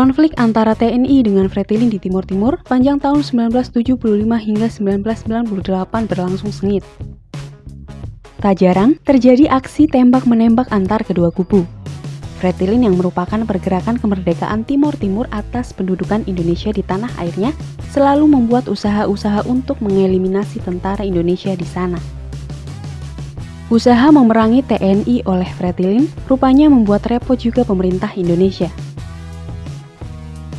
Konflik antara TNI dengan Fretilin di Timur Timur panjang tahun 1975 hingga 1998 berlangsung sengit. Tak jarang terjadi aksi tembak-menembak antar kedua kubu. Fretilin yang merupakan pergerakan kemerdekaan Timur Timur atas pendudukan Indonesia di tanah airnya selalu membuat usaha-usaha untuk mengeliminasi tentara Indonesia di sana. Usaha memerangi TNI oleh Fretilin rupanya membuat repot juga pemerintah Indonesia.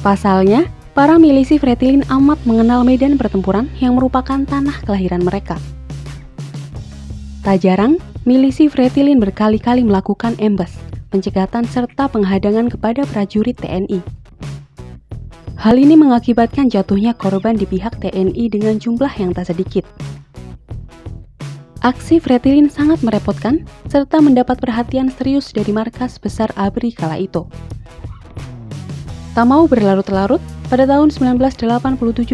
Pasalnya, para milisi Fretilin amat mengenal medan pertempuran yang merupakan tanah kelahiran mereka. Tak jarang, milisi Fretilin berkali-kali melakukan embas, pencegatan serta penghadangan kepada prajurit TNI. Hal ini mengakibatkan jatuhnya korban di pihak TNI dengan jumlah yang tak sedikit. Aksi Fretilin sangat merepotkan serta mendapat perhatian serius dari markas besar ABRI kala itu. Tak mau berlarut-larut, pada tahun 1987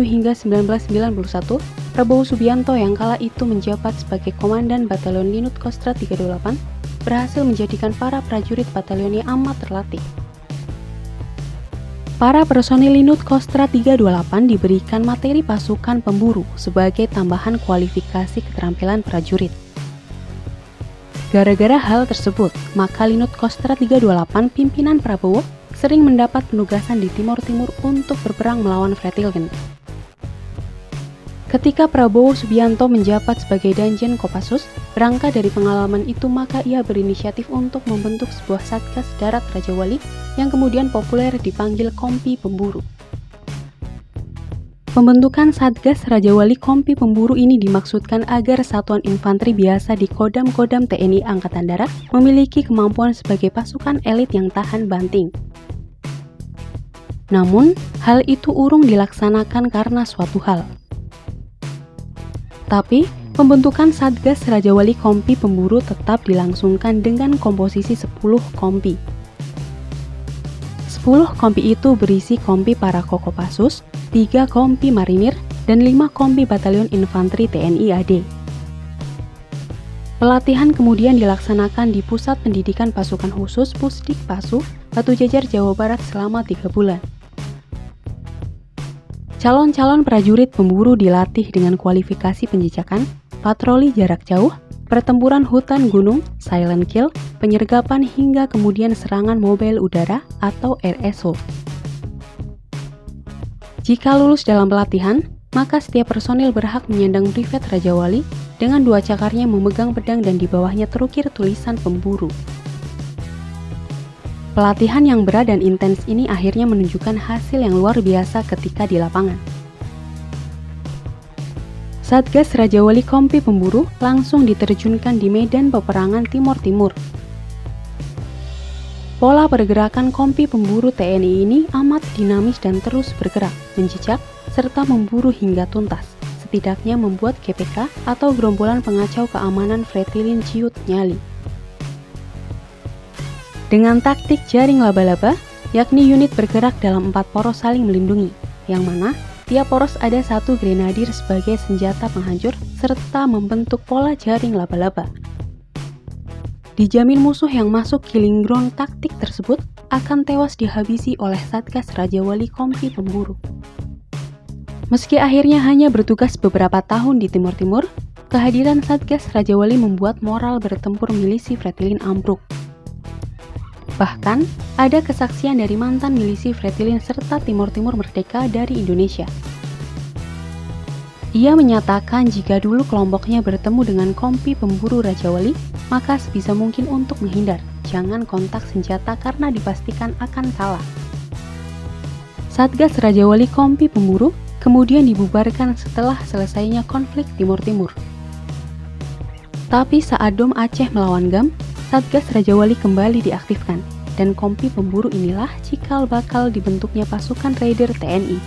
hingga 1991, Prabowo Subianto yang kala itu menjabat sebagai Komandan Batalion Linut Kostrad 328 berhasil menjadikan para prajurit batalionnya amat terlatih. Para personil Linut Kostrad 328 diberikan materi pasukan pemburu sebagai tambahan kualifikasi keterampilan prajurit. Gara-gara hal tersebut, maka Linut Kostrad 328 pimpinan Prabowo sering mendapat penugasan di Timur Timur untuk berperang melawan Fretilin. Ketika Prabowo Subianto menjabat sebagai Danjen Kopassus, berangkat dari pengalaman itu maka ia berinisiatif untuk membentuk sebuah Satgas Darat Raja Wali yang kemudian populer dipanggil Kompi Pemburu. Pembentukan Satgas Raja Wali Kompi Pemburu ini dimaksudkan agar satuan infanteri biasa di Kodam-Kodam TNI Angkatan Darat memiliki kemampuan sebagai pasukan elit yang tahan banting. Namun, hal itu urung dilaksanakan karena suatu hal. Tapi, pembentukan Satgas Raja Wali Kompi Pemburu tetap dilangsungkan dengan komposisi 10 kompi. 10 kompi itu berisi kompi para Kopassus, 3 kompi marinir, dan 5 kompi batalion infanteri TNI AD. Pelatihan kemudian dilaksanakan di Pusat Pendidikan Pasukan Khusus Pusdik Pasu, Batu Jajar, Jawa Barat selama 3 bulan. Calon-calon prajurit pemburu dilatih dengan kualifikasi penjejakan, patroli jarak jauh, pertempuran hutan gunung, silent kill, penyergapan hingga kemudian serangan mobile udara atau RSO. Jika lulus dalam pelatihan, maka setiap personil berhak menyandang privet Raja Wali dengan 2 cakarnya memegang pedang dan di bawahnya terukir tulisan pemburu. Pelatihan yang berat dan intens ini akhirnya menunjukkan hasil yang luar biasa ketika di lapangan. Satgas Raja Wali Kompi Pemburu langsung diterjunkan di medan peperangan Timur Timur. Pola pergerakan Kompi Pemburu TNI ini amat dinamis dan terus bergerak, menjejak, serta memburu hingga tuntas, setidaknya membuat GPK atau Gerombolan Pengacau Keamanan Fretilin ciut nyali. Dengan taktik jaring laba-laba, yakni unit bergerak dalam 4 poros saling melindungi, yang mana tiap poros ada 1 grenadir sebagai senjata penghancur serta membentuk pola jaring laba-laba. Dijamin musuh yang masuk killing ground taktik tersebut akan tewas dihabisi oleh Satgas Raja Wali Kompi Pemburu. Meski akhirnya hanya bertugas beberapa tahun di Timur Timur, kehadiran Satgas Raja Wali membuat moral bertempur milisi Fretilin ambruk. Bahkan, ada kesaksian dari mantan milisi Fretilin serta Timur Timur merdeka dari Indonesia. Ia menyatakan jika dulu kelompoknya bertemu dengan Kompi Pemburu Raja Wali, maka sebisa mungkin untuk menghindar, jangan kontak senjata karena dipastikan akan kalah. Satgas Raja Wali Kompi Pemburu kemudian dibubarkan setelah selesainya konflik Timur Timur. Tapi saat Dom Aceh melawan GAM, Satgas Raja Wali kembali diaktifkan, dan Kompi Pemburu inilah cikal bakal dibentuknya pasukan Raider TNI.